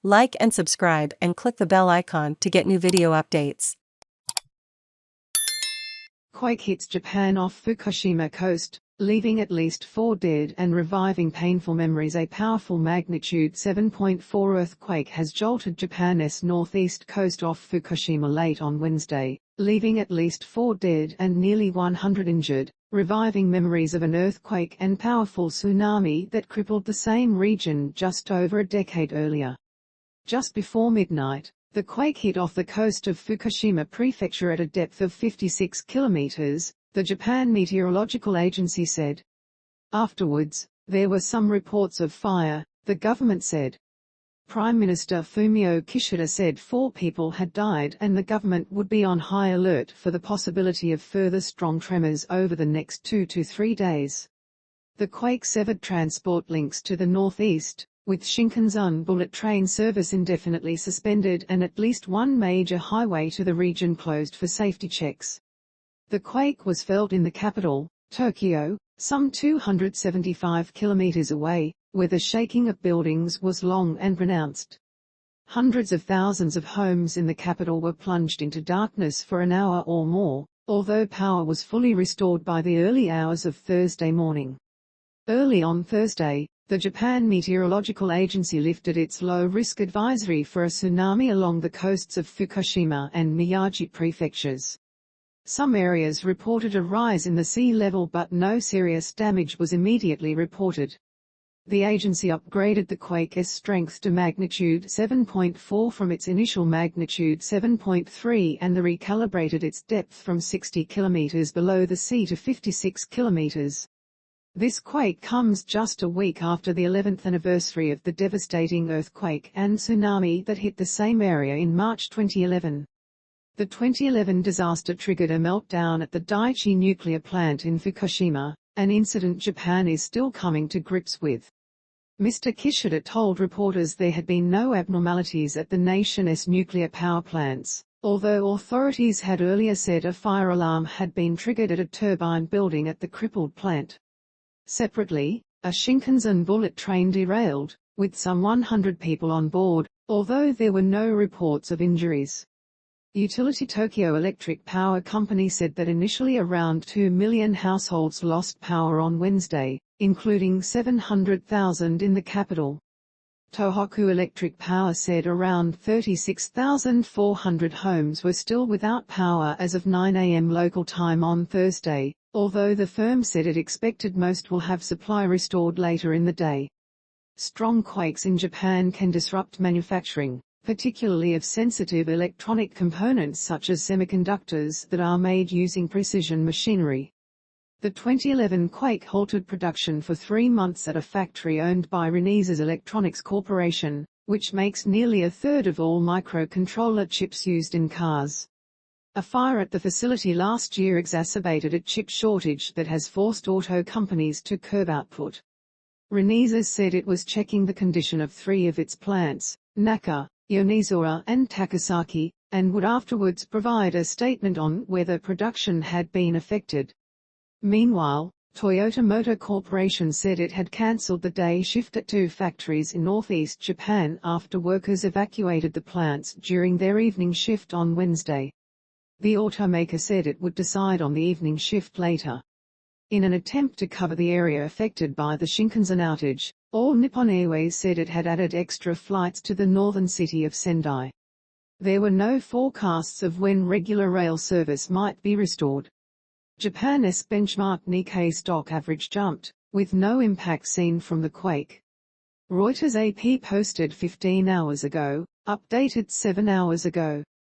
Like and subscribe and click the bell icon to get new video updates. Quake hits Japan off Fukushima coast, leaving at least 4 dead and reviving painful memories. A powerful magnitude 7.4 earthquake has jolted Japan's northeast coast off Fukushima late on Wednesday, leaving at least 4 dead and nearly 100 injured, reviving memories of an earthquake and powerful tsunami that crippled the same region just over a decade earlier. Just before midnight, the quake hit off the coast of Fukushima prefecture at a depth of 56 kilometres, the Japan Meteorological Agency said. Afterwards, there were some reports of fire, the government said. Prime Minister Fumio Kishida said 4 people had died and the government would be on high alert for the possibility of further strong tremors over the next 2 to 3 days. The quake severed transport links to the northeast, with Shinkansen bullet train service indefinitely suspended and at least one major highway to the region closed for safety checks. The quake was felt in the capital, Tokyo, some 275 kilometers away, where the shaking of buildings was long and pronounced. Hundreds of thousands of homes in the capital were plunged into darkness for an hour or more, although power was fully restored by the early hours of Thursday morning. Early on Thursday, the Japan Meteorological Agency lifted its low-risk advisory for a tsunami along the coasts of Fukushima and Miyagi prefectures. Some areas reported a rise in the sea level but no serious damage was immediately reported. The agency upgraded the quake's strength to magnitude 7.4 from its initial magnitude 7.3 and recalibrated its depth from 60 kilometers below the sea to 56 kilometers. This quake comes just a week after the 11th anniversary of the devastating earthquake and tsunami that hit the same area in March 2011. The 2011 disaster triggered a meltdown at the Daiichi nuclear plant in Fukushima, an incident Japan is still coming to grips with. Mr. Kishida told reporters there had been no abnormalities at the nation's nuclear power plants, although authorities had earlier said a fire alarm had been triggered at a turbine building at the crippled plant. Separately, a Shinkansen bullet train derailed, with some 100 people on board, although there were no reports of injuries. Utility Tohoku Electric Power Company said that initially around 2 million households lost power on Wednesday, including 700,000 in the capital. Tohoku Electric Power said around 36,400 homes were still without power as of 9 a.m. local time on Thursday, although the firm said it expected most will have supply restored later in the day. Strong quakes in Japan can disrupt manufacturing, particularly of sensitive electronic components such as semiconductors that are made using precision machinery. The 2011 quake halted production for 3 months at a factory owned by Renesas Electronics Corp, which makes nearly a third of all microcontroller chips used in cars. A fire at the facility last year exacerbated a chip shortage that has forced auto companies to curb output. Renesas said it was checking the condition of 3 of its plants, Naka, Yonezawa and Takasaki, and would afterwards provide a statement on whether production had been affected. Meanwhile, Toyota Motor Corporation said it had cancelled the day shift at 2 factories in northeast Japan after workers evacuated the plants during their evening shift on Wednesday. The automaker said it would decide on the evening shift later. In an attempt to cover the area affected by the Shinkansen outage, All Nippon Airways said it had added extra flights to the northern city of Sendai. There were no forecasts of when regular rail service might be restored. Japan's benchmark Nikkei stock average jumped, with no impact seen from the quake. Reuters AP posted 15 hours ago, updated 7 hours ago.